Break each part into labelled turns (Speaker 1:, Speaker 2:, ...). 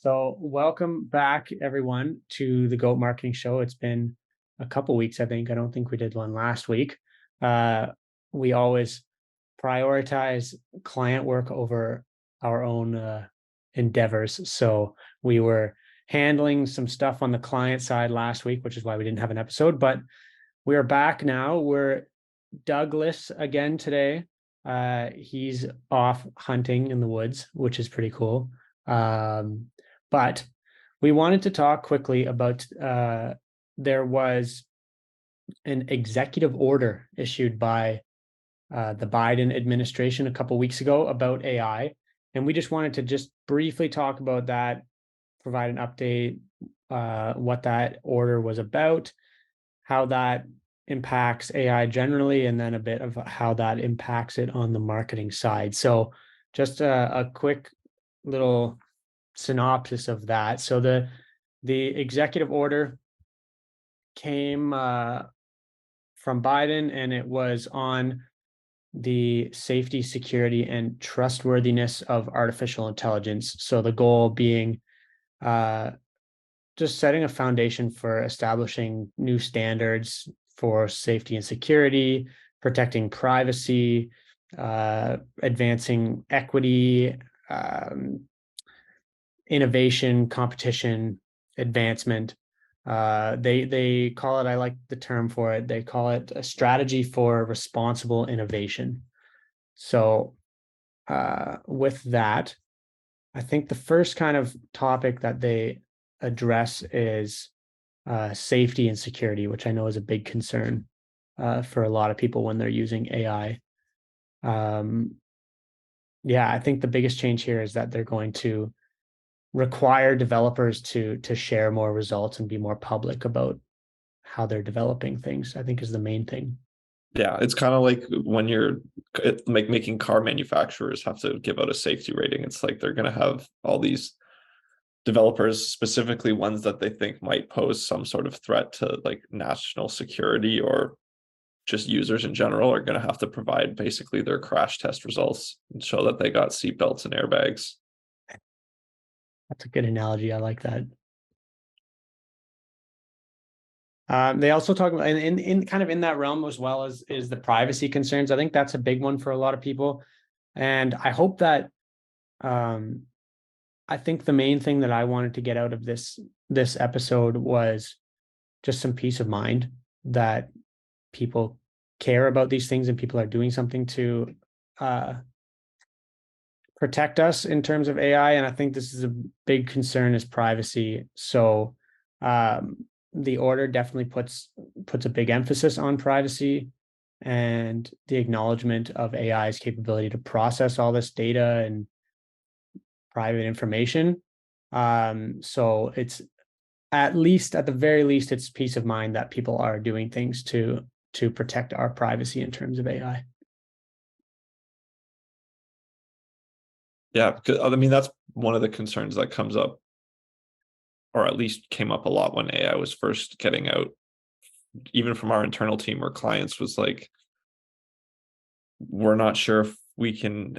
Speaker 1: So, welcome back, everyone, to the Goat Marketing Show. It's been a couple weeks, I think. I don't think we did one last week. Uh, we always prioritize client work over our own endeavors. So, we were handling some stuff on the client side last week, which is why we didn't have an episode. But we are back now. We're Douglas again today. He's off hunting in the woods, which is pretty cool. But we wanted to talk quickly about there was an executive order issued by the Biden administration a couple weeks ago about AI, and we just wanted to just briefly talk about that, provide an update, what that order was about, how that impacts AI generally, and then a bit of how that impacts it on the marketing side. So just a quick little synopsis of that. So the executive order came from Biden, and it was on the safety, security, and trustworthiness of artificial intelligence. So the goal being uh, just setting a foundation for establishing new standards for safety and security, protecting privacy, advancing equity, innovation, competition, advancement. They call it, I like the term for it, they call it a strategy for responsible innovation. So with that, I think the first kind of topic that they address is safety and security, which I know is a big concern for a lot of people when they're using AI. Yeah, I think the biggest change here is that they're going to require developers to share more results and be more public about how they're developing things, I think is the main thing.
Speaker 2: Yeah, it's kind of like when you're making car manufacturers have to give out a safety rating. It's like they're going to have all these developers, specifically ones that they think might pose some sort of threat to like national security or just users in general, are going to have to provide basically their crash test results and show that they got seatbelts and airbags.
Speaker 1: That's a good analogy. I like that. They also talk about in kind of in that realm as well as is the privacy concerns. I think that's a big one for a lot of people, and I hope that um, I think the main thing that I wanted to get out of this episode was just some peace of mind that people care about these things and people are doing something to uh, protect us in terms of AI. And I think this is a big concern is privacy. So the order definitely puts a big emphasis on privacy and the acknowledgement of AI's capability to process all this data and private information. So it's at the very least, it's peace of mind that people are doing things to protect our privacy in terms of AI.
Speaker 2: Yeah, because I mean that's one of the concerns that comes up, or at least came up a lot when AI was first getting out, even from our internal team or clients, was like, we're not sure if we can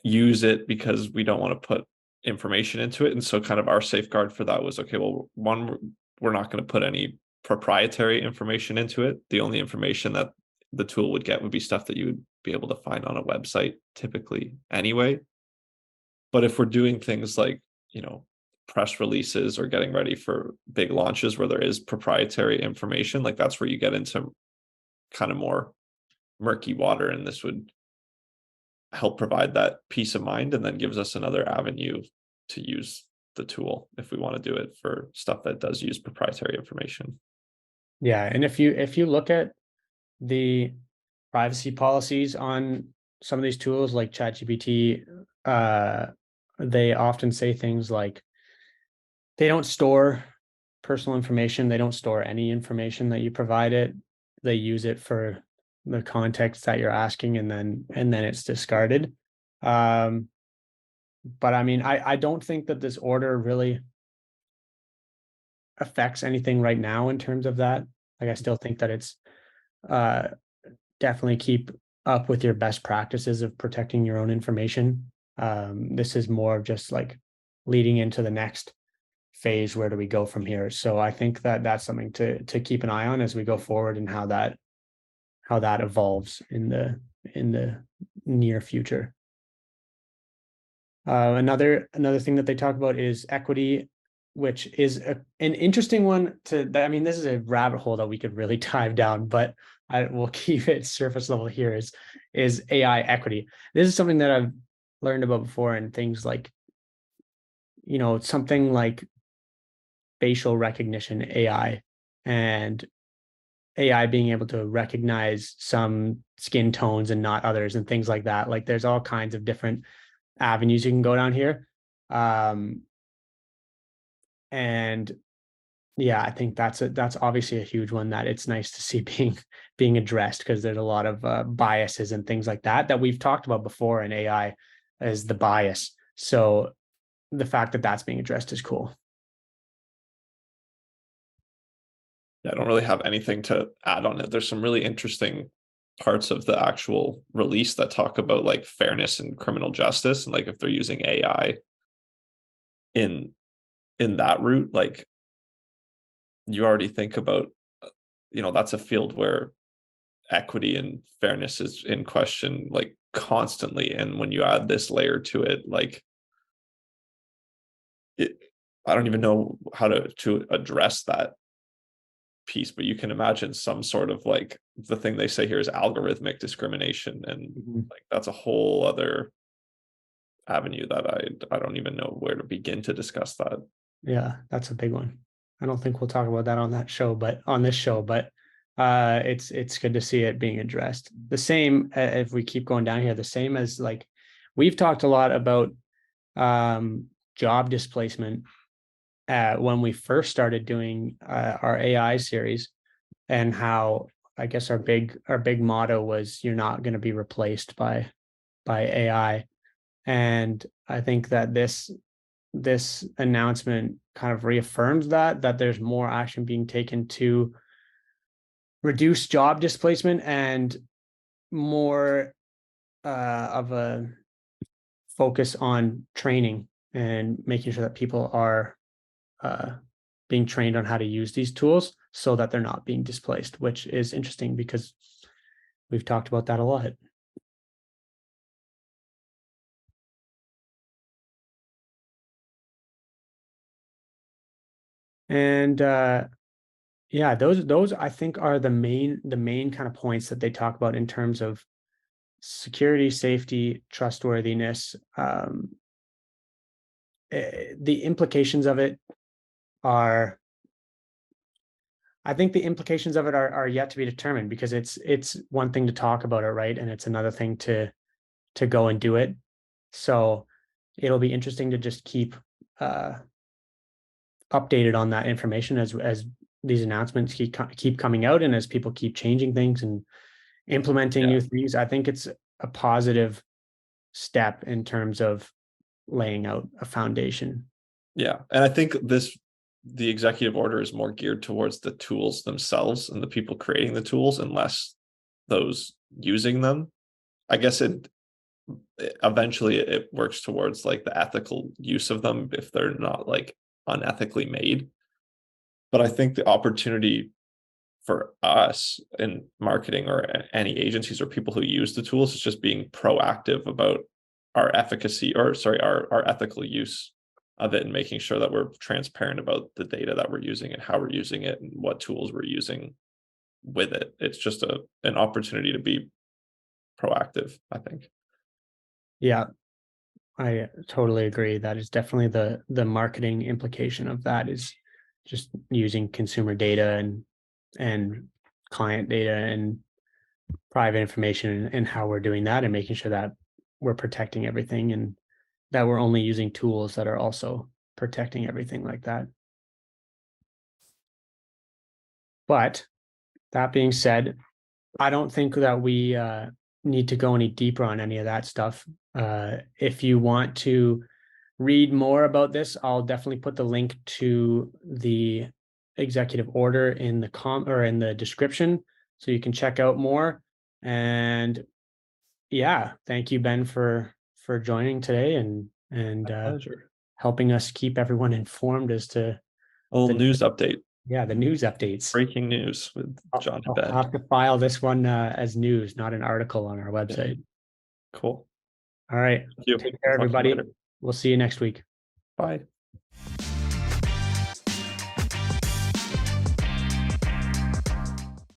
Speaker 2: use it because we don't want to put information into it. And so kind of our safeguard for that was, okay, well, one, we're not going to put any proprietary information into it. The only information that the tool would get would be stuff that you would be able to find on a website typically anyway. But if we're doing things like, press releases or getting ready for big launches where there is proprietary information, like that's where you get into kind of more murky water. And this would help provide that peace of mind and then gives us another avenue to use the tool if we want to do it for stuff that does use proprietary information.
Speaker 1: Yeah, and if you look at the privacy policies on some of these tools like ChatGPT, they often say things like they don't store personal information, they don't store any information that you provide it. They use it for the context that you're asking, and then it's discarded. Um, but I mean, I don't think that this order really affects anything right now in terms of that. Like I still think that it's uh definitely keep up with your best practices of protecting your own information. This is more of just like leading into the next phase. Where do we go from here? So I think that that's something to keep an eye on as we go forward, and how that evolves in the near future. Another thing that they talk about is equity, which is an interesting one I mean, this is a rabbit hole that we could really dive down, but I will keep it surface level here. Is AI equity. This is something that I've learned about before, and things like, something like facial recognition AI, and AI being able to recognize some skin tones and not others, and things like that. Like, there's all kinds of different avenues you can go down here. Um, and yeah, I think that's obviously a huge one that it's nice to see being addressed, because there's a lot of biases and things like that we've talked about before in AI as the bias. So the fact that that's being addressed is cool.
Speaker 2: I don't really have anything to add on it. There's some really interesting parts of the actual release that talk about like fairness in criminal justice, and like if they're using AI in that route, like you already think about, that's a field where equity and fairness is in question like constantly, and when you add this layer to it, like it, I don't even know how to address that piece, but you can imagine some sort of, like, the thing they say here is algorithmic discrimination, and
Speaker 1: Mhm.
Speaker 2: like that's a whole other avenue that I don't even know where to begin to discuss that.
Speaker 1: Yeah, that's a big one. I don't think we'll talk about that on this show, but it's good to see it being addressed. The same, if we keep going down here, the same as, like, we've talked a lot about job displacement when we first started doing our AI series, and how, I guess, our big motto was, you're not going to be replaced by AI. And I think that this announcement kind of reaffirms that there's more action being taken to reduce job displacement, and more of a focus on training, and making sure that people are uh, being trained on how to use these tools, so that they're not being displaced, which is interesting because we've talked about that a lot. And yeah, those I think are the main kind of points that they talk about in terms of security, safety, trustworthiness. The implications of it are, I think the implications of it are yet to be determined, because it's one thing to talk about it, right? And it's another thing to go and do it. So it'll be interesting to just keep uh, updated on that information as these announcements keep coming out, and as people keep changing things and implementing
Speaker 2: Yeah.
Speaker 1: new things. I think it's a positive step in terms of laying out a foundation.
Speaker 2: Yeah. And I think the executive order is more geared towards the tools themselves and the people creating the tools, and less those using them. I guess eventually it works towards like the ethical use of them if they're not like unethically made. But I think the opportunity for us in marketing, or any agencies or people who use the tools, is just being proactive about our efficacy, or sorry, our ethical use of it, and making sure that we're transparent about the data that we're using and how we're using it and what tools we're using with it. It's just an opportunity to be proactive, I think.
Speaker 1: Yeah, I totally agree. That is definitely the marketing implication of that, is just using consumer data and client data and private information, and how we're doing that, and making sure that we're protecting everything, and that we're only using tools that are also protecting everything like that. But that being said, I don't think that we need to go any deeper on any of that stuff. If you want to read more about this, I'll definitely put the link to the executive order in the in the description, so you can check out more. And yeah, thank you, Ben, for joining today, and
Speaker 2: My pleasure.
Speaker 1: helping us keep everyone informed as to
Speaker 2: A little
Speaker 1: the
Speaker 2: news update.
Speaker 1: the news updates.
Speaker 2: Breaking news with John and
Speaker 1: I'll
Speaker 2: Ben.
Speaker 1: have to file this one as news, not an article on our website.
Speaker 2: Cool.
Speaker 1: All right.
Speaker 2: Thank you.
Speaker 1: Take care,
Speaker 2: We'll talk to you
Speaker 1: everybody.
Speaker 2: later.
Speaker 1: We'll see you next week.
Speaker 2: Bye.